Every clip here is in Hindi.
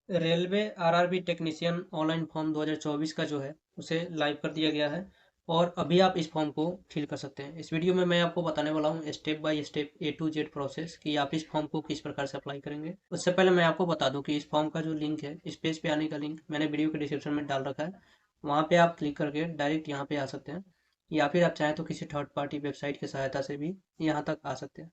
Railway RRB technician online form 2024 का जो है उसे लाइव कर दिया गया है और अभी आप इस फॉर्म को फिल कर सकते हैं। इस वीडियो में मैं आपको बताने वाला हूँ step by step A to Z process कि आप इस फॉर्म को किस प्रकार से अप्लाई करेंगे। उससे पहले मैं आपको बता दूं कि इस फॉर्म का जो लिंक है, इस पेज पे आने का लिंक मैंने वीडियो के डिस्क्रिप्शन में डाल रखा है। वहाँ पे आप क्लिक करके डायरेक्ट यहाँ पे आ सकते हैं, या फिर आप चाहें तो किसी थर्ड पार्टी वेबसाइट की सहायता से भी यहाँ तक आ सकते हैं।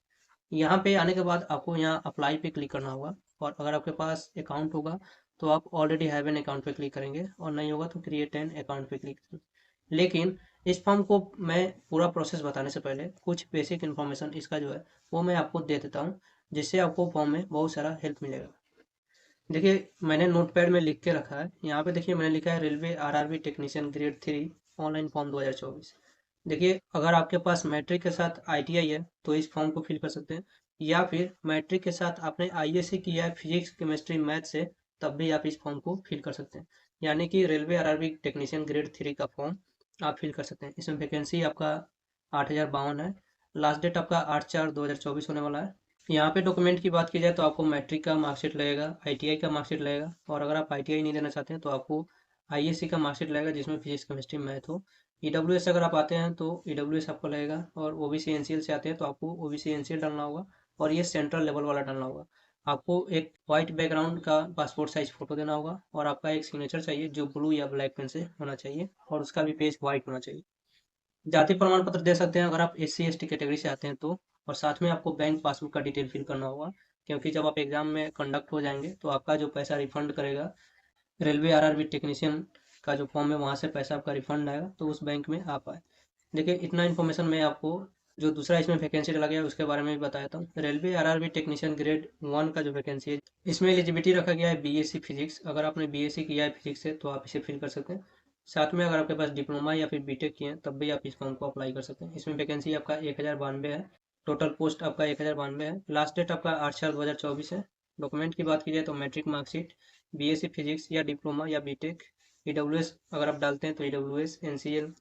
यहाँ पे आने के बाद आपको यहाँ अप्लाई पे क्लिक करना होगा, और अगर आपके पास अकाउंट होगा तो आप ऑलरेडी हैव एन अकाउंट पे क्लिक करेंगे, और नहीं होगा तो क्रिएट एन अकाउंट पे क्लिक करेंगे। लेकिन इस फॉर्म को मैं पूरा प्रोसेस बताने से पहले कुछ बेसिक इन्फॉर्मेशन इसका जो है वो मैं आपको दे देता हूँ, जिससे आपको फॉर्म में बहुत सारा हेल्प मिलेगा। देखिए, मैंने नोटपैड में लिख के रखा है। यहाँ पे देखिए मैंने लिखा है railway RRB technician grade 3 online form 2024। देखिए, अगर आपके पास मैट्रिक के साथ आईटीआई है तो इस फॉर्म को फिल कर सकते हैं, या फिर मैट्रिक के साथ आपने आईएससी किया है फिजिक्स केमिस्ट्री मैथ से, तब भी आप इस फॉर्म को फिल कर सकते हैं। यानी कि रेलवे आरआरबी टेक्नीशियन ग्रेड 3 का फॉर्म आप फिल कर सकते हैं। इसमें वैकेंसी आपका 8052 है। लास्ट डेट आपका 8/4/2024 होने वाला है। यहाँ पे डॉक्यूमेंट की बात की जाए तो आपको मैट्रिक का मार्कशीट लगेगा, आईटीआई का मार्कशीट लगेगा, और अगर आप आईटीआई नहीं देना चाहते हैं तो आपको आईएससी का मार्कशीट लगेगा जिसमें फिजिक्स केमिस्ट्री मैथ हो। ईडब्ल्यूएस अगर आप आते हैं तो ईडब्ल्यूएस आपको लगेगा, और ओबीसी एनसीएल से आते हैं तो आपको ओबीसी एनसीएल डालना होगा, और ये सेंट्रल लेवल वाला डालना होगा। आपको एक वाइट बैकग्राउंड का पासपोर्ट साइज फोटो देना होगा, और आपका एक सिग्नेचर चाहिए जो ब्लू या ब्लैक पेन से होना चाहिए, और उसका भी पेज व्हाइट होना चाहिए। जाति प्रमाण पत्र दे सकते हैं अगर आप SC ST कैटेगरी से आते हैं तो। और साथ में आपको बैंक पासबुक का डिटेल फिल करना होगा, क्योंकि जब आप एग्जाम में कंडक्ट हो जाएंगे तो आपका जो पैसा रिफंड करेगा रेलवे आरआरबी टेक्नीशियन का जो फॉर्म है वहाँ से पैसा आपका रिफंड आएगा, तो उस बैंक में आ पाए। देखिए, इतना इन्फॉर्मेशन मैं आपको जो दूसरा इसमें वैकेंसी डाला गया है उसके बारे में भी बताया था। रेलवे आरआरबी टेक्नीशियन ग्रेड 1 का जो वैकेंसी है, इसमें एलिजिबिलिटी रखा गया है बीएससी फिजिक्स। अगर आपने बीएससी किया है फिजिक्स से तो आप इसे फिल कर सकते हैं। साथ में अगर आपके पास डिप्लोमा या फिर बीटेक किए हैं तब भी आप इस फॉर्म को अप्लाई कर सकते हैं। इसमें वैकेंसी आपका 1092 है। टोटल पोस्ट आपका 1092 है। लास्ट डेट आपका 8/4/2024 है। डॉक्यूमेंट की बात की जाए तो मैट्रिक मार्कशीट, बीएससी फिजिक्स या डिप्लोमा या बीटेक, ईडब्ल्यूएस अगर आप डालते हैं तो ईडब्ल्यूएस एनसीएल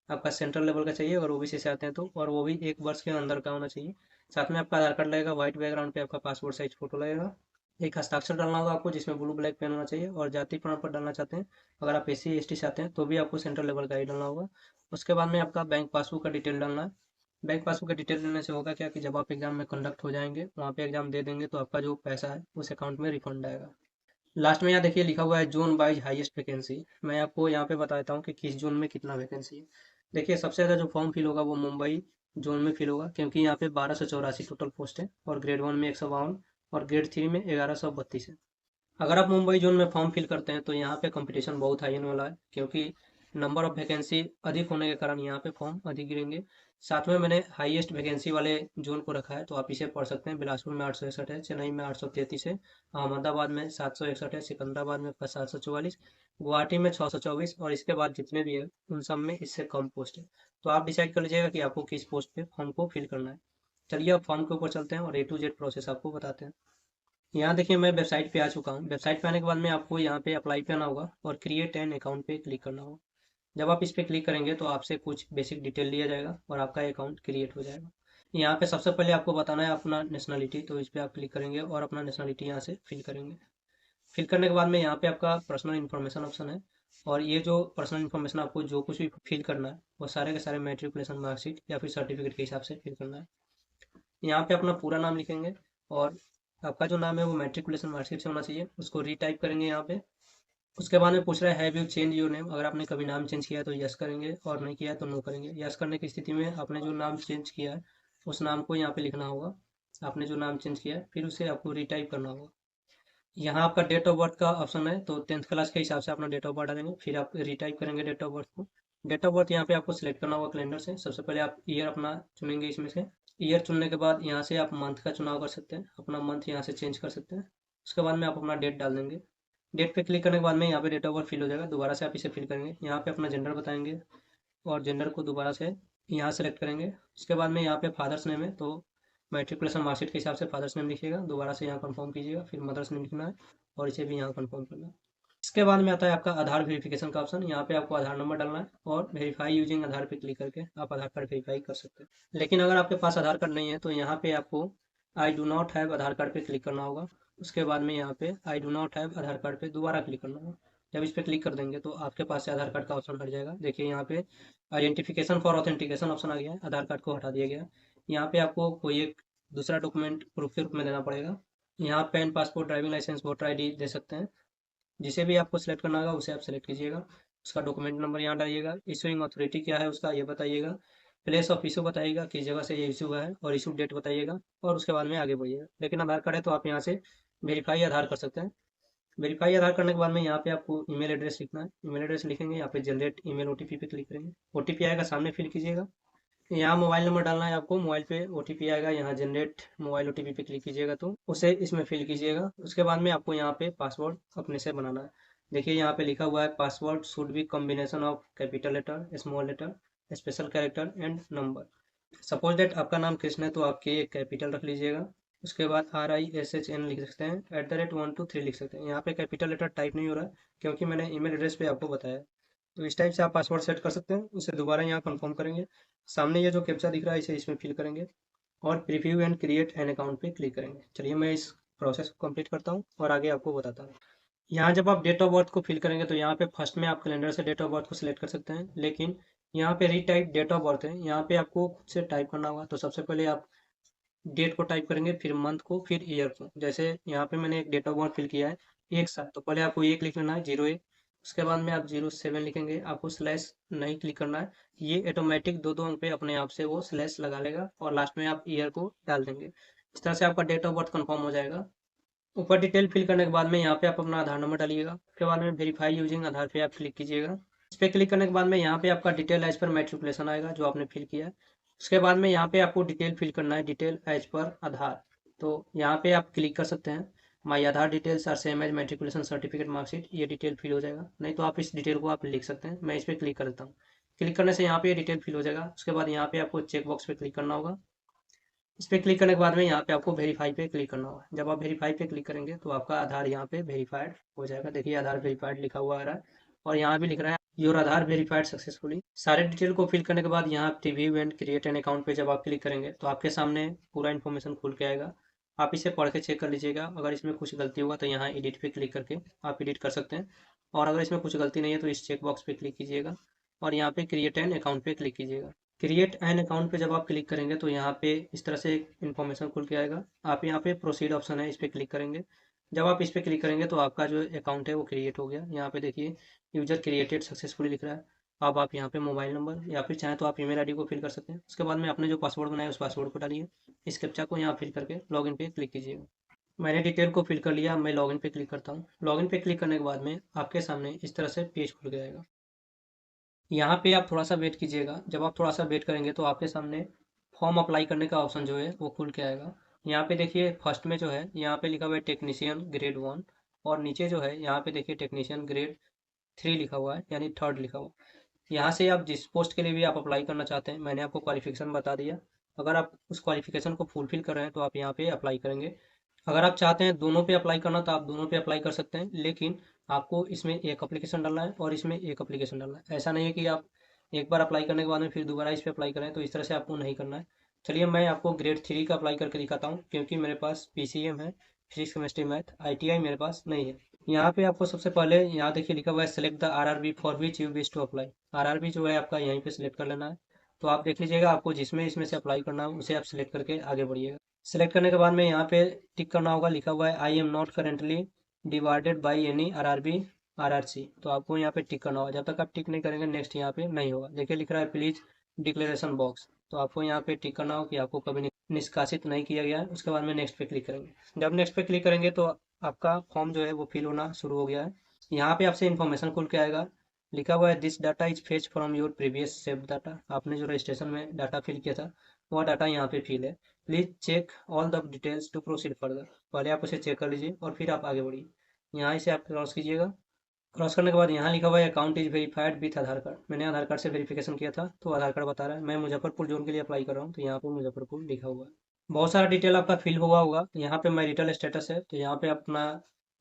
आपका सेंट्रल लेवल का चाहिए, अगर ओबीसी से आते हैं तो, और वो भी 1 वर्ष के अंदर का होना चाहिए। साथ में आपका आधार कार्ड लगेगा, व्हाइट बैकग्राउंड पे आपका पासपोर्ट साइज फोटो लगेगा, एक हस्ताक्षर डालना होगा आपको जिसमें ब्लू ब्लैक पेन होना चाहिए, और जाति प्रमाण पत्र डालना चाहते हैं अगर आप SC ST से आते हैं तो भी आपको सेंट्रल लेवल का ही डालना होगा। उसके बाद में आपका बैंक पासबुक का डिटेल डालना है। बैंक पासबुक का डिटेल देने से होगा क्या कि जब आप एग्जाम में कंडक्ट हो जाएंगे, वहाँ पे एग्जाम दे देंगे, तो आपका जो पैसा है उस अकाउंट में रिफंड आएगा। लास्ट में यहाँ देखिए लिखा हुआ है जोन वाइज हाईएस्ट वैकेंसी। मैं आपको यहाँ पे बता देता हूँ कि किस जोन में कितना वैकेंसी है। देखिए, सबसे ज़्यादा जो फॉर्म फिल होगा वो मुंबई जोन में फिल होगा, क्योंकि यहाँ पे 1284 टोटल पोस्ट है, और ग्रेड 1 में 152, और ग्रेड 3 में 1132 है। अगर आप मुंबई जोन में फॉर्म फिल करते हैं तो यहाँ पे कंपटीशन बहुत हाई होने वाला है, क्योंकि नंबर ऑफ वैकेंसी अधिक होने के कारण यहाँ पे फॉर्म अधिक गिरेंगे। साथ में मैंने हाईएस्ट वैकेंसी वाले जोन को रखा है, तो आप इसे पढ़ सकते हैं। बिलासपुर में 861 है, चेन्नई में 833 है, अहमदाबाद में 761 है, सिकंदराबाद में 744, गुवाहाटी में 624, और इसके बाद जितने भी है उन सब में इससे कम पोस्ट है। तो आप डिसाइड कर लीजिएगा कि आपको किस पोस्ट पे फॉर्म को फिल करना है। चलिए अब फॉर्म के ऊपर चलते हैं और A to Z प्रोसेस आपको बताते हैं। यहाँ देखिए मैं वेबसाइट पे आ चुका हूँ। वेबसाइट पे आने के बाद में आपको यहाँ पे अप्लाई पे आना होगा और क्रिएट एन अकाउंट पे क्लिक करना होगा। जब आप इस पे क्लिक करेंगे तो आपसे कुछ बेसिक डिटेल लिया जाएगा और आपका अकाउंट क्रिएट हो जाएगा। यहाँ पे सबसे पहले आपको बताना है अपना नेशनलिटी, तो इस पे आप क्लिक करेंगे और अपना नेशनलिटी यहाँ से फिल करेंगे। फिल करने के बाद में यहाँ पे आपका पर्सनल इन्फॉर्मेशन ऑप्शन है, और ये जो पर्सनल इन्फॉर्मेशन आपको जो कुछ भी फिल करना है वो सारे के सारे मैट्रिकुलेशन मार्कशीट या फिर सर्टिफिकेट के हिसाब से फिल करना है। यहाँ पे अपना पूरा नाम लिखेंगे, और आपका जो नाम है वो मैट्रिकुलेशन मार्कशीट से होना चाहिए, उसको रीटाइप करेंगे यहाँ पे। उसके बाद में पूछ रहा है have you change your name. अगर आपने कभी नाम चेंज किया है तो यस करेंगे, और नहीं किया है तो नो करेंगे। यस करने की स्थिति में आपने जो नाम चेंज किया है उस नाम को यहाँ पे लिखना होगा, आपने जो नाम चेंज किया है, फिर उसे आपको रीटाइप करना होगा। यहाँ आपका डेट ऑफ बर्थ का ऑप्शन है, तो 10th क्लास के हिसाब से अपना डेट ऑफ बर्थ डालेंगे, फिर आप रिटाइप करेंगे डेट ऑफ बर्थ को। डेट ऑफ बर्थ यहाँ पे आपको सिलेक्ट करना होगा कैलेंडर से। सबसे पहले आप ईयर अपना चुनेंगे इसमें से। ईयर चुनने के बाद यहाँ से आप मंथ का चुनाव कर सकते हैं, अपना मंथ यहाँ से चेंज कर सकते हैं। उसके बाद में आप अपना डेट डाल देंगे। डेट पे क्लिक करने के बाद में यहाँ पे डेट ऑफ बर्थ फिल हो जाएगा। दोबारा से आप इसे फिल करेंगे, यहाँ पे अपना जेंडर बताएंगे, और जेंडर को दोबारा से यहाँ सेलेक्ट करेंगे। उसके बाद में यहाँ पे फादर्स नेम है, तो मैट्रिकुलेशन मार्कशीट के हिसाब से फादर्स नेम लिखिएगा, दोबारा से यहाँ कंफर्म कीजिएगा, फिर मदर्स नेम लिखना है, और इसे भी यहाँ कंफर्म करना है। इसके बाद में आता है आपका आधार वेरिफिकेशन का ऑप्शन। यहाँ पे आपको आधार नंबर डालना है, और वेरीफाई यूजिंग आधार पे क्लिक करके आप आधार कार्ड वेरीफाई कर सकते हैं। लेकिन अगर आपके पास आधार कार्ड नहीं है तो यहाँ पे आपको I do not have Aadhaar card पे क्लिक करना होगा। उसके बाद में यहाँ पे I do not have Aadhaar card पे दोबारा क्लिक करना होगा। जब इस पे क्लिक कर देंगे तो आपके पास से आधार कार्ड का ऑप्शन हट जाएगा। देखिए यहाँ पे आइडेंटिफिकेशन फॉर ऑथेंटिकेशन ऑप्शन आ गया है, आधार कार्ड को हटा दिया गया है। यहाँ पे आपको कोई एक दूसरा डॉक्यूमेंट प्रूफ के रूप में देना पड़ेगा। यहाँ PAN, passport, driving licence, voter I D दे सकते हैं। जिसे भी आपको सेलेक्ट करना होगा उसे आप सेलेक्ट कीजिएगा। उसका डॉक्यूमेंट नंबर यहाँ डालिएगा। इशूइंग अथॉरिटी क्या है उसका ये बताइएगा। प्लेस ऑफ इशू बताइएगा किस जगह से ये इशू हुआ है और इशू डेट बताइएगा और उसके बाद में आगे बढ़िएगा। लेकिन आधार कार्ड है तो आप यहाँ से वेरीफाई आधार कर सकते हैं। वेरीफाई आधार करने के बाद में यहाँ पे आपको ईमेल एड्रेस लिखना है। ईमेल एड्रेस लिखेंगे, यहाँ पे जनरेट ईमेल ओटीपी पे क्लिक करेंगे। ओटीपी आएगा, सामने फिल कीजिएगा। यहाँ मोबाइल नंबर डालना है आपको, मोबाइल पे ओटीपी आएगा, यहाँ जनरेट मोबाइल ओटीपी पे क्लिक कीजिएगा तो उसे इसमें फिल कीजिएगा। उसके बाद में आपको यहाँ पे पासवर्ड अपने से बनाना है। देखिए यहाँ पे लिखा हुआ है password should be combination of capital letter, small letter, special character and number. Suppose that आपका नाम कृष्ण है तो आपके एक कैपिटल रख लीजिएगा। उसके बाद RISHN लिख सकते हैं, @123 लिख सकते हैं। यहाँ पे कैपिटल लेटर टाइप नहीं हो रहा है क्योंकि मैंने ईमेल एड्रेस पे आपको बताया। तो इस टाइप से आप पासवर्ड सेट कर सकते हैं। उसे दोबारा यहाँ कंफर्म करेंगे। सामने ये जो कैप्चा दिख रहा है इसे इसमें फिल करेंगे और preview and create an account पे क्लिक करेंगे। चलिए मैं इस प्रोसेस को कंप्लीट करता हूँ और आगे आपको बताता हूँ। यहाँ जब आप डेट ऑफ बर्थ को फिल करेंगे तो यहाँ पे फर्स्ट में आप कैलेंडर से डेट ऑफ बर्थ को सिलेक्ट कर सकते हैं, लेकिन यहाँ पे रीटाइप डेट ऑफ बर्थ है, यहाँ पे आपको खुद से टाइप करना होगा। तो सबसे पहले आप डेट को टाइप करेंगे, फिर मंथ को, फिर ईयर को। जैसे यहाँ पे मैंने एक डेट ऑफ बर्थ फिल किया है 1 साल, तो पहले आपको 1 लिख लेना है, 01। उसके बाद में आप 07 लिखेंगे, आपको स्लैश नहीं क्लिक करना है। ये ऑटोमेटिक दो दो अंक पे अपने आप से वो स्लैश लगा लेगा और लास्ट में आप ईयर को डाल देंगे। इस तरह से आपका डेट ऑफ बर्थ कंफर्म हो जाएगा। ऊपर डिटेल फिल करने के बाद में यहाँ पे आप अपना आधार नंबर डालिएगा। उसके बाद में वेरीफाई यूजिंग आधार पे आप क्लिक कीजिएगा। इस पे क्लिक करने के बाद में यहाँ पे आपका डिटेल एज पर मैट्रिकुलेशन आएगा जो आपने फिल किया है। उसके बाद में यहाँ पे आपको डिटेल फिल करना है, डिटेल एज पर आधार। तो यहाँ पे आप क्लिक कर सकते हैं, my Aadhaar details are same as matriculation certificate marksheet. ये डिटेल फिल हो जाएगा, नहीं तो आप इस डिटेल को आप लिख सकते हैं। मैं इस पर क्लिक कर देता हूँ। क्लिक करने से यहाँ पे डिटेल फिल हो जाएगा। उसके बाद यहाँ पे आपको चेक बॉक्स पे क्लिक करना होगा। इस पे क्लिक करने के बाद में यहाँ पे आपको वेरीफाई पे क्लिक करना होगा। जब आप वेरीफाई पे क्लिक करेंगे तो आपका आधार यहाँ पे वेरीफाइड हो जाएगा। देखिए आधार वेरीफाइड लिखा हुआ आ रहा है और यहाँ भी लिख रहा है योर आधार वेरीफाइड सक्सेसफुली। सारे डिटेल को फिल करने के बाद यहाँ review and create an account पे जब आप क्लिक करेंगे तो आपके सामने पूरा इन्फॉर्मेशन खुल के आएगा। आप इसे पढ़ के चेक कर लीजिएगा। अगर इसमें कुछ गलती होगा तो यहाँ एडिट पे क्लिक करके आप एडिट कर सकते हैं, और अगर इसमें कुछ गलती नहीं है तो इस चेक बॉक्स पे क्लिक कीजिएगा और यहाँ पे क्रिएट एन अकाउंट पे क्लिक कीजिएगा। क्रिएट एन अकाउंट पे जब आप क्लिक करेंगे तो यहाँ पे इस तरह से एक इन्फॉर्मेशन खुल के आएगा। आप यहाँ पे प्रोसीड ऑप्शन है, इस पे क्लिक करेंगे। जब आप इस पे क्लिक करेंगे तो आपका जो अकाउंट है वो क्रिएट हो गया। यहाँ पे देखिए यूजर क्रिएटेड सक्सेसफुली लिख रहा है। अब आप यहाँ पे मोबाइल नंबर या फिर चाहें तो आप ईमेल आईडी को फिल कर सकते हैं। उसके बाद में आपने जो पासवर्ड बनाया उस पासवर्ड को डालिए। इस कैप्चा को यहाँ फिल करके लॉगिन पे क्लिक कीजिएगा। मैंने डिटेल को फिल कर लिया। मैं लॉगिन पे क्लिक करता हूँ। लॉगिन पे क्लिक करने के बाद में आपके सामने इस तरह से पेज खुल जाएगा। यहाँ पे आप थोड़ा सा वेट कीजिएगा। जब आप थोड़ा सा वेट करेंगे तो आपके सामने फॉर्म अप्लाई करने का ऑप्शन जो है वो खुल के आएगा। यहाँ पे देखिए फर्स्ट में जो है यहाँ पे लिखा हुआ है टेक्नीशियन ग्रेड 1, और नीचे जो है यहाँ पे देखिए टेक्नीशियन ग्रेड 3 लिखा हुआ है, यानी थर्ड लिखा हुआ है। यहाँ से आप जिस पोस्ट के लिए भी आप अप्लाई करना चाहते हैं, मैंने आपको क्वालिफिकेशन बता दिया। अगर आप उस क्वालिफिकेशन को फुलफिल कर रहे हैं तो आप यहाँ पे अप्लाई करेंगे। अगर आप चाहते हैं दोनों पे अप्लाई करना तो आप दोनों पे अप्लाई कर सकते हैं, लेकिन आपको इसमें एक एप्लीकेशन डालना है और इसमें एक एप्लीकेशन डालना है। ऐसा नहीं है कि आप एक बार अप्लाई करने के बाद में फिर दोबारा इस पे अप्लाई करें, तो इस तरह से आपको नहीं करना है। चलिए मैं आपको ग्रेड 3 का अप्लाई करके दिखाता हूँ, क्योंकि मेरे पास PCM है, फिजिक्स केमिस्ट्री मैथ। ITI मेरे पास नहीं है। यहाँ पे आपको सबसे पहले यहाँ देखिए लिखा हुआ है select the RRB for which you wish to apply. RRB जो है आपका यहीं पे सिलेक्ट कर लेना है। तो आप देख लीजिएगा आपको जिसमें इसमें से अप्लाई करना है उसे आप सिलेक्ट करके आगे बढ़िएगा। सेलेक्ट करने के बाद में यहाँ पे टिक करना होगा, लिखा हुआ है I am not currently divided by any RRB RRC। तो आपको यहाँ पे टिक करना होगा। जब तक आप टिक नहीं करेंगे नेक्स्ट यहाँ पे नहीं होगा। देखिए लिख रहा है प्लीज डिक्लेरेशन बॉक्स, तो आपको यहाँ पे टिक करना हो कि आपको कभी निष्कासित नहीं किया गया है। उसके बाद में नेक्स्ट पे क्लिक करेंगे। जब नेक्स्ट पे क्लिक करेंगे तो आपका फॉर्म जो है वो फिल होना शुरू हो गया है। यहाँ पे आपसे इन्फॉर्मेशन खुल के आएगा, लिखा हुआ है this data is fetch from your previous saved data. आपने जो रजिस्ट्रेशन में डाटा फिल किया था वह डाटा यहाँ पे फिल है। Please check all the details to proceed further. पहले आप उसे चेक कर लीजिए और फिर आप आगे बढ़िए। यहाँ इसे आप क्रॉस कीजिएगा। क्रॉस करने के बाद यहाँ लिखा हुआ है account is verified with Aadhaar card. मैंने आधार कार्ड से वेरिफिकेशन किया था तो आधार कार्ड बता रहा है। मैं मुजफ्फरपुर जोन के लिए अप्लाई कर रहा हूँ तो यहाँ पर मुजफ्फरपुर लिखा हुआ है। बहुत सारा डिटेल आपका फिल हुआ होगा। यहाँ पे मैरिटल स्टेटस है तो यहाँ पे अपना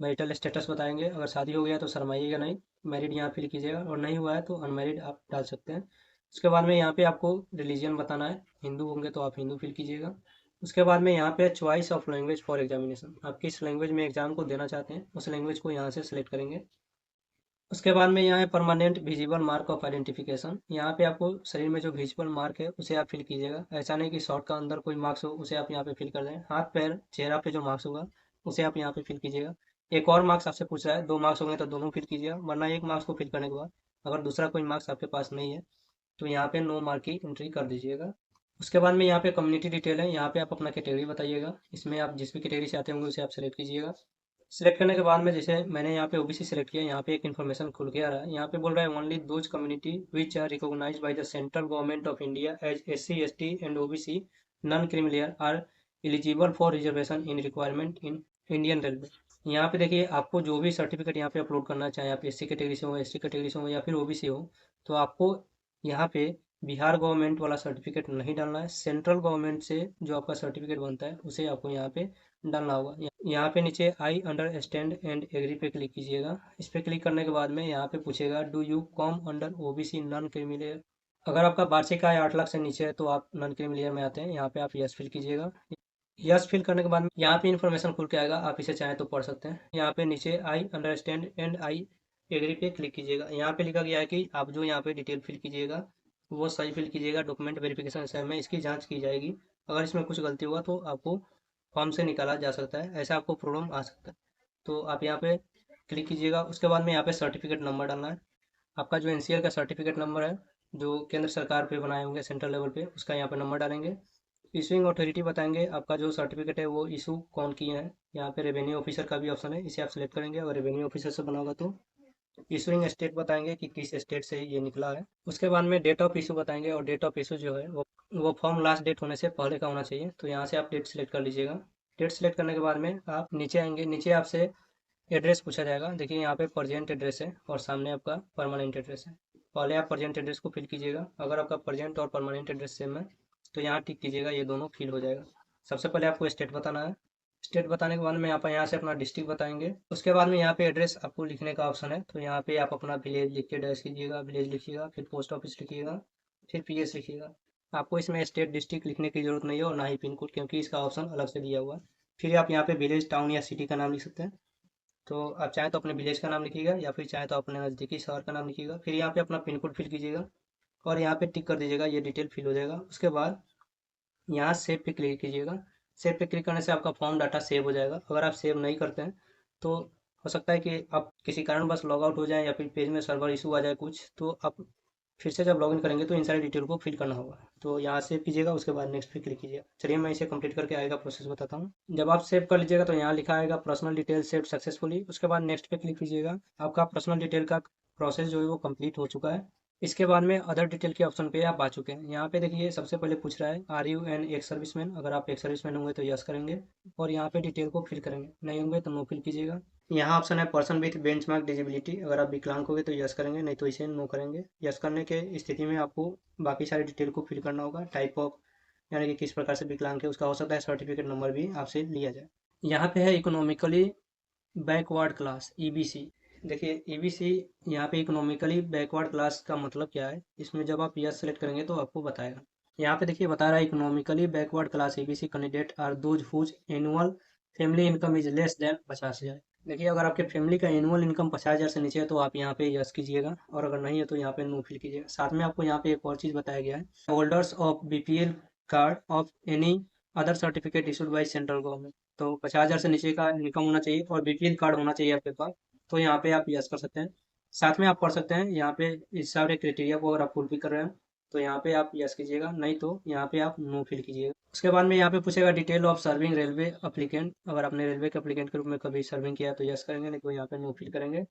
मैरिटल स्टेटस बताएंगे। अगर शादी हो गया तो शर्माइएगा नहीं, मैरिड यहाँ फिल कीजिएगा, और नहीं हुआ है तो अनमैरिड आप डाल सकते हैं। उसके बाद में यहाँ पे आपको रिलीजन बताना है। हिंदू होंगे तो आप हिंदू फिल कीजिएगा। उसके बाद में यहाँ पे choice of language for examination, आप किस लैंग्वेज में एग्जाम को देना चाहते हैं उस लैंग्वेज को यहाँ से सिलेक्ट करेंगे। उसके बाद में यहाँ है permanent visible mark of identification, यहाँ पे आपको शरीर में जो विजिबल मार्क है उसे आप फिल कीजिएगा। ऐसा नहीं कि शॉर्ट का अंदर कोई मार्क्स हो उसे आप यहाँ पे फिल कर दें, हाथ पैर चेहरा पे जो मार्क्स होगा उसे आप यहाँ पे फिल कीजिएगा। एक और मार्क्स आपसे पूछ रहा है, 2 मार्क्स हो गए तो दोनों फिल कीजिएगा, वरना 1 मार्क्स को फिल करने के बाद अगर दूसरा कोई मार्क्स आपके पास नहीं है तो यहाँ पे नो मार्क की एंट्री कर दीजिएगा। उसके बाद में यहाँ पे कम्युनिटी डिटेल है, यहाँ पे आप अपना कैटेगरी बताइएगा, इसमें आप जिस भी कैटेगरी से आते होंगे उसे आप सेलेक्ट कीजिएगा। सेलेक्ट करने के बाद में जैसे मैंने यहाँ पे ओबीसी सेलेक्ट किया, यहाँ पे एक इन्फॉर्मेशन खुल के आ रहा है, यहाँ पे बोल रहा है only those community which are recognised by the central government of India as SC ST and OBC non creamy layer are eligible for reservation in requirement in Indian railway. यहाँ पे देखिए आपको जो भी सर्टिफिकेट यहाँ पे अपलोड करना चाहे, आप एससी कैटेगरी से हो, एसटी कैटेगरी से हो या फिर ओबीसी हो, तो आपको यहाँ पे बिहार गवर्नमेंट वाला सर्टिफिकेट नहीं डालना है, सेंट्रल गवर्नमेंट से जो आपका सर्टिफिकेट बनता है उसे आपको यहाँ पे डालना होगा। यहाँ पे नीचे आई अंडरस्टैंड एंड एग्री पे क्लिक कीजिएगा। इस पे क्लिक करने के बाद में यहाँ पे पूछेगा do you come under OBC non creamy layer, अगर आपका वार्षिक आय 8 लाख से नीचे है तो आप नॉन क्रीमिलियर में आते हैं, यहाँ पे आप यस फिल कीजिएगा। यस फिल करने के बाद में यहाँ पे इन्फॉर्मेशन खुल के आएगा, आप इसे चाहें तो पढ़ सकते हैं। यहाँ पे नीचे I understand and I agree पे क्लिक कीजिएगा। यहाँ पे लिखा गया है कि आप जो यहाँ पे डिटेल फिल कीजिएगा वो सही फिल कीजिएगा, डॉक्यूमेंट वेरिफिकेशन से में इसकी जांच की जाएगी, अगर इसमें कुछ गलती हुआ तो आपको फॉर्म से निकाला जा सकता है, ऐसा आपको प्रॉब्लम आ सकता है। तो आप यहाँ पे क्लिक कीजिएगा। उसके बाद में यहाँ पे सर्टिफिकेट नंबर डालना है, आपका जो एनसीएल का सर्टिफिकेट नंबर है जो केंद्र सरकार पे बनाए होंगे सेंट्रल लेवल पे, उसका यहाँ पे नंबर डालेंगे। इशूइंग अथॉरिटी बताएंगे आपका जो सर्टिफिकेट है वो इशू कौन किए हैं, यहाँ पे रेवेन्यू ऑफिसर का भी ऑप्शन है, इसे आप सिलेक्ट करेंगे, अगर रेवेन्यू ऑफिसर से बना होगा तो। इशूइंग स्टेट बताएंगे कि किस स्टेट से ये निकला है। उसके बाद में डेट ऑफ इशू बताएंगे, और डेट ऑफ इशू जो है वो फॉर्म लास्ट डेट होने से पहले का होना चाहिए, तो यहाँ से आप डेट सेलेक्ट कर लीजिएगा। डेट सेलेक्ट करने के बाद में आप नीचे आएंगे, नीचे आपसे एड्रेस पूछा जाएगा, देखिए यहाँ पे प्रजेंट एड्रेस है और सामने आपका परमानेंट एड्रेस है। पहले आप प्रजेंट एड्रेस को फिल कीजिएगा, अगर आपका प्रजेंट और परमानेंट एड्रेस सेम है तो यहाँ टिक कीजिएगा, ये दोनों फिल हो जाएगा। सबसे पहले आपको स्टेट बताना है, स्टेट बताने के बाद में आप यहाँ से अपना डिस्ट्रिक्ट बताएंगे। उसके बाद में यहाँ पे एड्रेस आपको लिखने का ऑप्शन है, तो यहाँ पे आप अपना विलेज लिख के डैश कीजिएगा, विलेज लिखिएगा, फिर पोस्ट ऑफिस लिखिएगा, फिर पीएस लिखिएगा। आपको इसमें स्टेट डिस्ट्रिक्ट लिखने की जरूरत नहीं है और ना ही पिन कोड, क्योंकि इसका ऑप्शन अलग से दिया हुआ है। फिर आप यहाँ पे विलेज टाउन या सिटी का नाम लिख सकते हैं, तो आप चाहे तो अपने विलेज का नाम लिखिएगा या फिर चाहे तो अपने नज़दीकी शहर का नाम लिखिएगा। फिर यहाँ पे अपना पिन कोड फिल कीजिएगा और यहाँ पे टिक कर दीजिएगा, ये डिटेल फिल हो जाएगा। उसके बाद यहाँ सेव पे क्लिक कीजिएगा। सेव पे क्लिक करने से आपका फॉर्म डाटा सेव हो जाएगा। अगर आप सेव नहीं करते हैं तो हो सकता है कि आप किसी कारणवश लॉग आउट हो जाए या फिर पेज में सर्वर इशू आ जाए कुछ, तो आप फिर से जब लॉगिन करेंगे तो इन सारी डिटेल को फिल करना होगा। तो यहाँ सेव कीजिएगा, उसके बाद नेक्स्ट पे क्लिक कीजिएगा। चलिए मैं इसे कंप्लीट करके आएगा प्रोसेस बताता हूँ। जब आप सेव कर लीजिएगा तो यहाँ लिखा आएगा पर्सनल डिटेल सेव सक्सेसफुली, उसके बाद नेक्स्ट पे क्लिक कीजिएगा। आपका पर्सनल डिटेल का प्रोसेस जो है वो कंप्लीट हो चुका है। इसके बाद में अदर डिटेल के ऑप्शन पे आप आ चुके हैं। यहाँ पे देखिए सबसे पहले पूछ रहा है are you an ex serviceman, अगर आप एक्स सर्विसमैन होंगे तो यस करेंगे और यहाँ पे डिटेल को फिल करेंगे, नहीं होंगे तो नो फिल कीजिएगा। यहाँ ऑप्शन है पर्सन विथ बेंचमार्क डिजेबिलिटी, अगर आप विकलांग होंगे तो यस करेंगे, नहीं तो इसे नो करेंगे। यस करने के स्थिति में आपको बाकी सारी डिटेल को फिल करना होगा, टाइप ऑफ यानी कि किस प्रकार से विकलांग है उसका हो सकता है सर्टिफिकेट नंबर भी आपसे लिया जाए। यहाँ पे है इकोनॉमिकली बैकवर्ड क्लास ईबीसी। देखिए ईबीसी यहाँ पे इकोनॉमिकली बैकवर्ड क्लास का मतलब क्या है, इसमें जब आप यस सेलेक्ट करेंगे तो आपको बताएगा। यहाँ पे देखिए बता रहा है economically backward class EBC candidate are those whose annual family income is less than 50,000। देखिए अगर आपके फैमिली का एनुअल इनकम 50,000 से नीचे है तो आप यहाँ पे यस कीजिएगा, और अगर नहीं है तो यहाँ पे नो फिल कीजिएगा। साथ में आपको यहाँ पे एक और चीज़ बताया गया है, holders of BPL card of any other certificate issued by central government, तो 50,000 से नीचे का इनकम होना चाहिए और बीपीएल कार्ड होना चाहिए आपके पास, तो यहाँ पे आप यस कर सकते हैं। साथ में आप पढ़ सकते हैं यहाँ पे इस सारे क्राइटेरिया को अगर आप फुलफिल कर रहे हैं तो यहाँ पे आप यस कीजिएगा, नहीं तो यहाँ पे आप नो फिल कीजिएगा। उसके बाद में यहाँ पे पूछेगा detail of serving railway applicant, अगर आपने रेलवे के अप्लीकेंट के रूप में कभी सर्विंग किया तो यस करेंगे, नहीं तो यहाँ पे नो फिल करेंगे।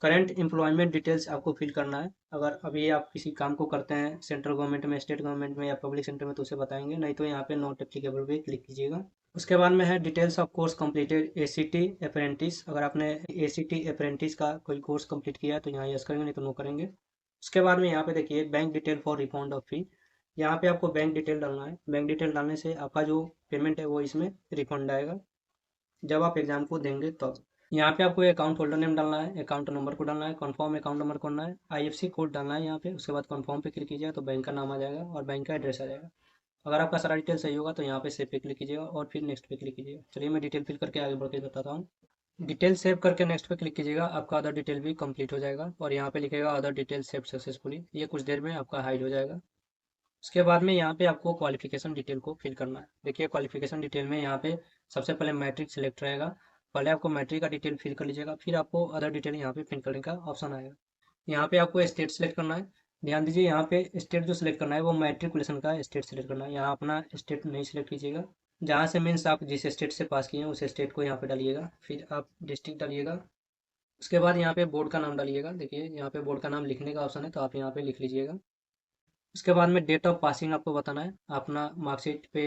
करंट एम्प्लॉयमेंट डिटेल्स आपको फिल करना है, अगर अभी आप किसी काम को करते हैं सेंट्रल गवर्नमेंट में, स्टेट गवर्नमेंट में या पब्लिक सेक्टर में तो उसे बताएंगे, नहीं तो यहाँ पे नॉट एप्लीकेबल पे क्लिक कीजिएगा। उसके बाद में है details of course completed ACT apprentice, अगर आपने एसीटी अप्रेंटिस का कोई कोर्स कंप्लीट किया है तो यहाँ यस करेंगे, नहीं तो नो करेंगे। उसके बाद में यहाँ पे देखिए bank detail for refund of fee, यहाँ पे आपको बैंक डिटेल डालना है। बैंक डिटेल डालने से आपका जो पेमेंट है वो इसमें रिफंड आएगा जब आप एग्जाम को देंगे तब। यहाँ पे आपको अकाउंट होल्डर नेम डालना है, अकाउंट नंबर को डालना है, कंफर्म अकाउंट नंबर करना है, आईएफएससी कोड डालना है यहाँ पे। उसके बाद कंफर्म पे क्लिक कीजिएगा तो बैंक का नाम आ जाएगा और बैंक का एड्रेस आ जाएगा। अगर आपका सारा डिटेल सही होगा तो यहाँ पे सेव पे क्लिक कीजिएगा और फिर नेक्स्ट पे क्लिक कीजिएगा। चलिए मैं डिटेल फिल करके आगे बढ़ के बताता हूँ। डिटेल सेव करके नेक्स्ट पे क्लिक कीजिएगा, आपका अदर डिटेल भी कंप्लीट हो जाएगा और यहाँ पे लिखेगा अदर डिटेल सेव सक्सेसफुली। ये कुछ देर में आपका हाइड हो जाएगा। उसके बाद में यहाँ पे आपको क्वालिफिकेशन डिटेल को फिल करना है। देखिए क्वालिफिकेशन डिटेल में यहाँ पे सबसे पहले मैट्रिक सेलेक्ट रहेगा। पहले आपको मैट्रिक का डिटेल फिल कर लीजिएगा, फिर आपको अदर डिटेल यहाँ पे फिल करने का ऑप्शन आएगा। यहाँ पे आपको स्टेट सेलेक्ट करना है। ध्यान दीजिए यहाँ पे स्टेट जो सिलेक्ट करना है वो मैट्रिकुलेशन का स्टेट सेलेक्ट करना है। यहाँ अपना स्टेट नहीं सिलेक्ट कीजिएगा। जहाँ से मीन्स आप जिस स्टेट से पास किए हैं उस स्टेट को यहाँ पे डालिएगा, फिर आप डिस्ट्रिक्ट डालिएगा। उसके बाद यहाँ पे बोर्ड का नाम डालिएगा। देखिए यहाँ पे बोर्ड का नाम लिखने का ऑप्शन है तो आप यहाँ पे लिख लीजिएगा। उसके बाद में डेट ऑफ पासिंग आपको बताना है अपना मार्कशीट पे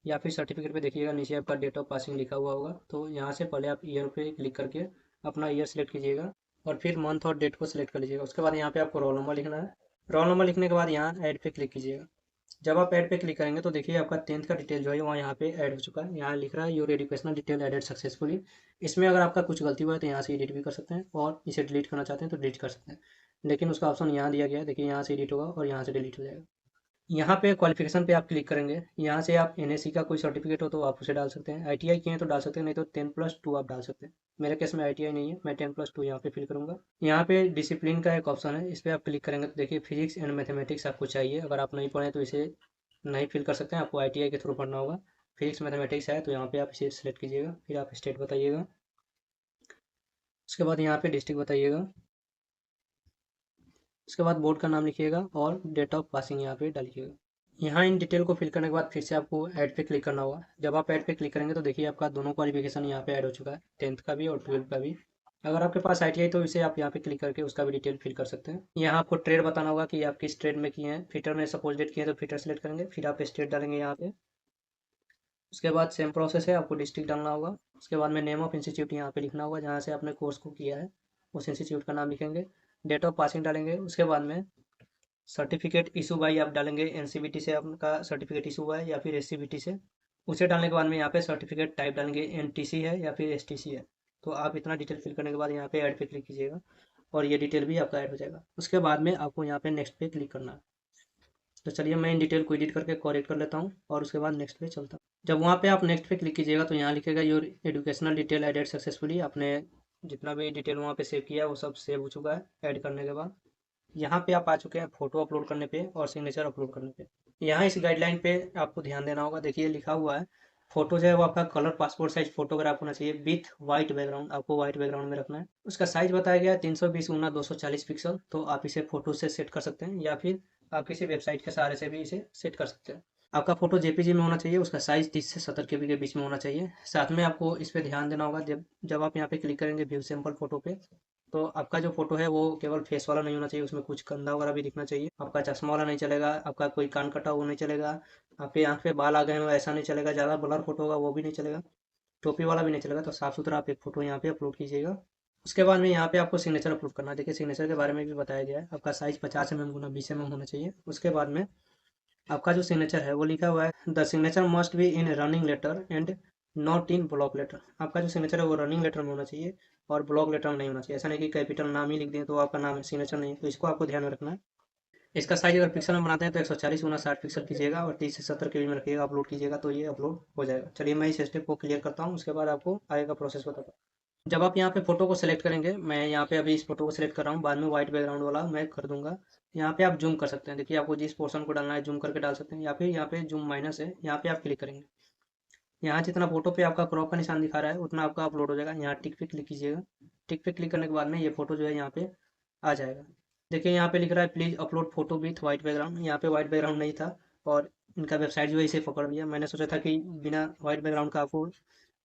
या फिर सर्टिफिकेट पे। देखिएगा नीचे आपका डेट ऑफ पासिंग लिखा हुआ होगा, तो यहाँ से पहले आप ईयर पे क्लिक करके अपना ईयर सेलेक्ट कीजिएगा और फिर मंथ और डेट को सिलेक्ट कर लीजिएगा। उसके बाद यहाँ पे आपको रोल नंबर लिखना है। रोल नंबर लिखने के बाद यहाँ ऐड पे क्लिक कीजिएगा। जब आप ऐड पे क्लिक करेंगे तो देखिए आपका 10th का डिटेल जो है वहाँ यहाँ पे ऐड हो चुका है। यहाँ लिख रहा है your educational detail added successfully. इसमें अगर आपका कुछ गलती हुआ है तो यहाँ से एडिट भी कर सकते हैं और इसे डिलीट करना चाहते हैं तो डिलीट कर सकते हैं, लेकिन उसका ऑप्शन यहाँ दिया गया है। देखिए यहाँ से एडिट होगा और यहाँ से डिलीट हो जाएगा। यहाँ पे क्वालिफिकेशन पे आप क्लिक करेंगे। यहाँ से आप एनएससी का कोई सर्टिफिकेट हो तो आप उसे डाल सकते हैं। आईटीआई किए हैं तो डाल सकते हैं, नहीं तो 10+2 आप डाल सकते हैं। मेरे केस में आईटीआई नहीं है, मैं 10+2 यहाँ पे फिल करूँगा। यहाँ पे डिसिप्लिन का एक ऑप्शन है, इस पर आप क्लिक करेंगे तो देखिए फिजिक्स एंड मैथमेटिक्स आपको चाहिए। अगर आप नहीं पढ़े तो इसे नहीं फिल कर सकते हैं, आपको आईटीआई के थ्रू पढ़ना होगा। फिजिक्स मैथमेटिक्स है तो यहाँ पे आप इसे सिलेक्ट कीजिएगा, फिर आप स्टेट बताइएगा। उसके बाद यहाँ पे डिस्ट्रिक्ट बताइएगा। उसके बाद बोर्ड का नाम लिखिएगा और डेट ऑफ पासिंग यहाँ पे डालिएगा। यहाँ इन डिटेल को फिल करने के बाद फिर से आपको ऐड पे क्लिक करना होगा। जब आप ऐड पे क्लिक करेंगे तो देखिए आपका दोनों क्वालिफिकेशन यहाँ पे ऐड हो चुका है, 10th का भी और 12th का भी। अगर आपके पास आईटीआई तो इसे आप यहाँ पे क्लिक करके उसका भी डिटेल फिल कर सकते हैं। यहाँ आपको ट्रेड बताना होगा कि आप किस ट्रेड में किए हैं। फिटर में सपोज डेट किए हैं तो फिटर सेलेक्ट करेंगे, फिर आप स्टेट डालेंगे यहाँ पे। उसके बाद सेम प्रोसेस है, आपको डिस्ट्रिक्ट डालना होगा। उसके बाद में नेम ऑफ इंस्टीट्यूट यहाँ पे लिखना होगा जहाँ से आपने कोर्स को किया है, उस इंस्टीट्यूट का नाम लिखेंगे। डेट ऑफ पासिंग डालेंगे। उसके बाद में सर्टिफिकेट इशू बाई आप डालेंगे, एनसीबीटी से आपका सर्टिफिकेट इशू हुआ है या फिर एससीबीटी से। उसे डालने के बाद में यहाँ पे सर्टिफिकेट टाइप डालेंगे, एनटीसी है या फिर एसटीसी है। तो आप इतना डिटेल फिल करने के बाद यहाँ पे ऐड पे क्लिक कीजिएगा और ये डिटेल भी आपका ऐड हो जाएगा। उसके बाद में आपको यहाँ पे नेक्स्ट पे क्लिक करना है। तो चलिए मैं इन डिटेल को एडिट करके करेक्ट कर लेता हूँ और उसके बाद नेक्स्ट पे चलता हूँ। जब वहाँ पे आप नेक्स्ट पे क्लिक कीजिएगा तो यहाँ लिखेगा your educational detail added successfully. आपने जितना भी डिटेल वहाँ पे सेव किया है वो सब सेव हो चुका है ऐड करने के बाद। यहाँ पे आप आ चुके हैं फोटो अपलोड करने पे और सिग्नेचर अपलोड करने पे। यहाँ इस गाइडलाइन पे आपको ध्यान देना होगा। देखिए लिखा हुआ है फोटो जो है वो आपका कलर पासपोर्ट साइज फोटोग्राफ होना चाहिए विथ वाइट बैकग्राउंड। आपको वाइट बैकग्राउंड में रखना है। उसका साइज बताया गया है 320x240 पिक्सल। तो आप इसे फोटो से सेट कर सकते हैं या फिर आप किसी वेबसाइट के सहारे से भी इसे सेट कर सकते हैं। आपका फोटो जेपीजी में होना चाहिए, उसका साइज 30 से 70 KB के बीच में होना चाहिए। साथ में आपको इस पे ध्यान देना होगा, जब जब आप यहाँ पे क्लिक करेंगे व्यू सैंपल फोटो पे तो आपका जो फोटो है वो केवल फेस वाला नहीं होना चाहिए, उसमें कुछ कंधा वगैरह भी दिखना चाहिए। आपका चश्मा वाला नहीं चलेगा, आपका कोई कान कटा हुआ नहीं चलेगा, आपके आँख पे बाल आ गए हैं ऐसा नहीं चलेगा, ज़्यादा ब्लर फोटो होगा वो भी नहीं चलेगा, टोपी वाला भी नहीं चलेगा। तो साफ सुथरा आप एक फोटो यहाँ पे अपलोड कीजिएगा। उसके बाद में यहाँ पे आपको सिग्नेचर अपलोड करना है। देखिए सिग्नेचर के बारे में भी बताया गया है, आपका साइज 50 mm गुना 20 mm होना चाहिए। उसके बाद में आपका जो सिग्नेचर है वो लिखा हुआ है the signature must be in running letter and not in block letter. आपका जो सिग्नेचर है वो रनिंग लेटर में होना चाहिए और ब्लॉक लेटर में नहीं होना चाहिए। ऐसा नहीं कि कैपिटल नाम ही लिख दें तो आपका नाम है, सिग्नेचर नहीं। तो इसको आपको ध्यान में रखना है। इसका साइज अगर पिक्सल में बनाते हैं तो 140x60 पिक्सल कीजिएगा और 30 से 70 KB में रखिएगा, अपलोड कीजिएगा तो ये अपलोड हो जाएगा। चलिए मैं इस स्टेप को क्लियर करता हूँ, उसके बाद आपको आगे का प्रोसेस बताता हूँ। जब आप यहाँ पे फोटो को सिलेक्ट करेंगे, मैं यहाँ पे अभी इस फोटो को सिलेक्ट कर रहा हूँ, बाद में व्हाइट बैकग्राउंड वाला मैं कर दूंगा। यहाँ पे आप जूम कर सकते हैं। देखिए आपको जिस पोर्शन को डालना है जूम करके डाल सकते हैं या फिर यहाँ पे जूम माइनस है, यहाँ पे आप क्लिक करेंगे। यहाँ जितना फोटो पे आपका क्रॉप का निशान दिखा रहा है उतना आपका अपलोड हो जाएगा। यहाँ टिक पे क्लिक कीजिएगा। टिक पे क्लिक करने के बाद में ये फोटो जो है यहाँ पे आ जाएगा। देखिए यहाँ पे लिख रहा है please upload photo with white background. यहाँ पे वाइट बैकग्राउंड नहीं था और इनका वेबसाइट जो है इसे पकड़ लिया। मैंने सोचा था कि बिना वाइट बैकग्राउंड का आपको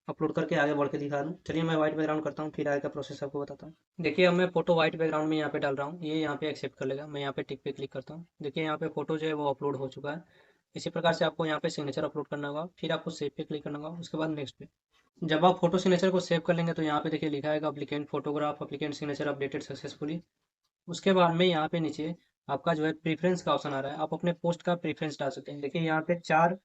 अपलोड करके आगे बढ़ के दिखा दूँ। चलिए मैं व्हाइट बैकग्राउंड करता हूँ फिर आगे का प्रोसेस आपको बताता हूँ। देखिए अब मैं फोटो व्हाइट बैकग्राउंड में यहाँ पे डाल रहा हूँ, ये यहाँ पे एक्सेप्ट कर लेगा। मैं यहाँ पे टिक पे क्लिक करता हूँ। देखिए यहाँ पे फोटो जो है वो अपलोड हो चुका है। इसी प्रकार से आपको यहाँ पे सिग्नेचर अपलोड करना होगा, फिर आपको सेव पे क्लिक करना होगा, उसके बाद नेक्स्ट पे। जब आप फोटो सिग्नेचर को सेव कर लेंगे तो यहाँ पे देखिए लिखा है applicant photograph applicant signature updated successfully. उसके बाद में यहाँ पे नीचे आपका जो है प्रीफरेंस का ऑप्शन आ रहा है, आप अपने पोस्ट का प्रीफरेंस डाल सकते हैं। देखिए यहाँ पे 4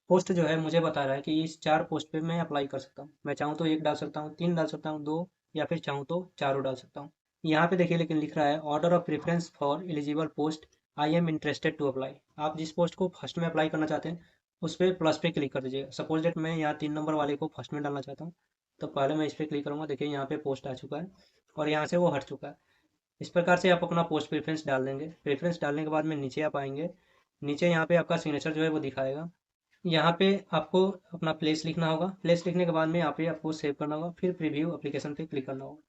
पोस्ट जो है मुझे बता रहा है कि इस 4 पोस्ट पे मैं अप्लाई कर सकता हूँ। मैं चाहूँ तो 1 डाल सकता हूँ, 3 डाल सकता हूँ, 2 या फिर चाहूँ तो चारों डाल सकता हूँ। यहाँ पे देखिए लेकिन लिख रहा है order of preference for eligible post I am interested to apply. आप जिस पोस्ट को फर्स्ट में अप्लाई करना चाहते हैं उस पर प्लस पे क्लिक कर दीजिएगा। सपोज डेट मैं यहाँ 3 नंबर वाले को फर्स्ट में डालना चाहता हूँ, तो पहले मैं इस पर क्लिक करूँगा। देखिए यहाँ पे पोस्ट आ चुका है और यहाँ से वो हट चुका है। इस प्रकार से आप अपना पोस्ट प्रेफरेंस डाल देंगे। प्रेफरेंस डालने के बाद में नीचे आप आएंगे। नीचे यहाँ पे आपका सिग्नेचर जो है वो दिखाएगा। यहाँ पे आपको अपना प्लेस लिखना होगा। प्लेस लिखने के बाद में यहाँ पे आपको सेव करना होगा, फिर प्रीव्यू एप्लीकेशन पे क्लिक करना होगा।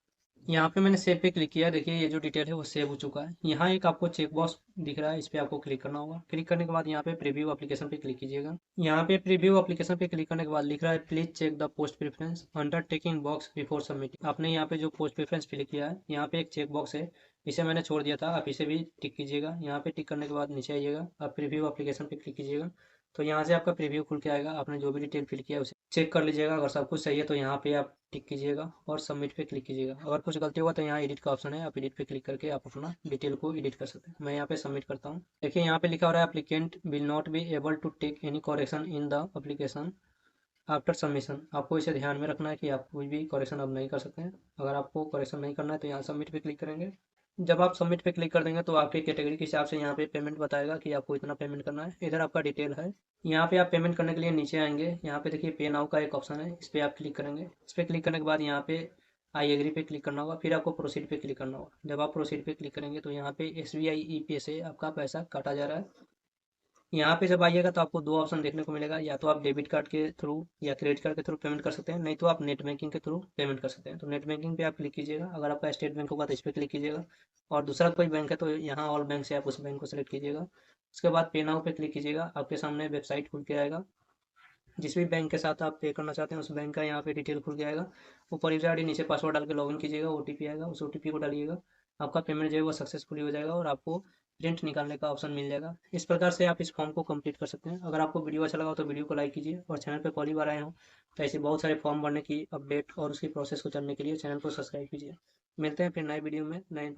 यहाँ पे मैंने सेव पे क्लिक किया। देखिए ये जो डिटेल है वो सेव हो चुका है। यहाँ एक आपको चेक बॉक्स दिख रहा है, इस पे आपको क्लिक करना होगा। क्लिक करने के बाद यहाँ पे प्रीव्यू एप्लीकेशन पे क्लिक कीजिएगा। यहाँ पे प्रीव्यू एप्लीकेशन पे क्लिक करने के बाद लिख रहा है please check the post preference undertaking box before submitting. आपने यहाँ पे जो पोस्ट प्रेफरेंस फिल किया है, यहाँ पे एक चेक बॉक्स है, इसे मैंने छोड़ दिया था, आप इसे भी टिक कीजिएगा। यहाँ पे टिक करने के बाद नीचे आइएगा, आप प्रीव्यू एप्लीकेशन पे क्लिक कीजिएगा। तो यहाँ से आपका प्रीव्यू खुल के आएगा। आपने जो भी डिटेल फिल किया है उसे चेक कर लीजिएगा। अगर सब कुछ सही है तो यहाँ पे आप टिक कीजिएगा और सबमिट पे क्लिक कीजिएगा। अगर कुछ गलती होगा तो यहाँ एडिट का ऑप्शन है, आप एडिट पे क्लिक करके आप अपना डिटेल को एडिट कर सकते हैं। मैं यहाँ पे सबमिट करता हूँ। देखिए यहाँ पे लिखा हो रहा है applicant will not be able to take any correction in the application after submission. आपको इसे ध्यान में रखना है कि आप कोई भी करेक्शन अब नहीं कर सकते हैं। अगर आपको करेक्शन नहीं करना है तो यहाँ सबमिट पे क्लिक करेंगे। जब आप सबमिट पे क्लिक कर देंगे तो आपकी कैटेगरी के हिसाब से यहाँ पे पेमेंट बताएगा कि आपको इतना पेमेंट करना है। इधर आपका डिटेल है। यहाँ पे आप पेमेंट करने के लिए नीचे आएंगे। यहाँ पे देखिए पे नाउ का एक ऑप्शन है, इस पर आप क्लिक करेंगे। इस पर क्लिक करने के बाद यहाँ पे आई एग्री पे क्लिक करना होगा, फिर आपको प्रोसीड पे क्लिक करना होगा। जब आप प्रोसीड पे क्लिक करेंगे तो यहाँ पे SBI ई-पे से आपका पैसा काटा जा रहा है। यहाँ पे जब आइएगा तो आपको दो ऑप्शन देखने को मिलेगा, या तो आप डेबिट कार्ड के थ्रू या क्रेडिट कार्ड के थ्रू पेमेंट कर सकते हैं, नहीं तो आप नेट बैंकिंग के थ्रू पेमेंट कर सकते हैं। तो नेट बैंकिंग पे आप क्लिक कीजिएगा। अगर आपका स्टेट बैंक होगा तो इस पर क्लिक कीजिएगा, और दूसरा कोई बैंक है तो यहाँ ऑल बैंक से आप उस बैंक को सेलेक्ट कीजिएगा। उसके बाद पे नाउ पे क्लिक कीजिएगा। आपके सामने वेबसाइट खुल के आएगा। जिस भी बैंक के साथ आप पे करना चाहते हैं उस बैंक का यहाँ पे डिटेल खुल के आएगा। ऊपर यूजर आईडी, नीचे पासवर्ड डाल के लॉगिन कीजिएगा। OTP आएगा, उस OTP को डालिएगा। आपका पेमेंट जो है वो सक्सेसफुली हो जाएगा और आपको प्रिंट निकालने का ऑप्शन मिल जाएगा। इस प्रकार से आप इस फॉर्म को कंप्लीट कर सकते हैं। अगर आपको वीडियो अच्छा लगा हो तो वीडियो को लाइक कीजिए, और चैनल पर पहली बार आए हो तो ऐसे बहुत सारे फॉर्म भरने की अपडेट और उसकी प्रोसेस को जानने के लिए चैनल को सब्सक्राइब कीजिए। मिलते हैं फिर नए वीडियो में नए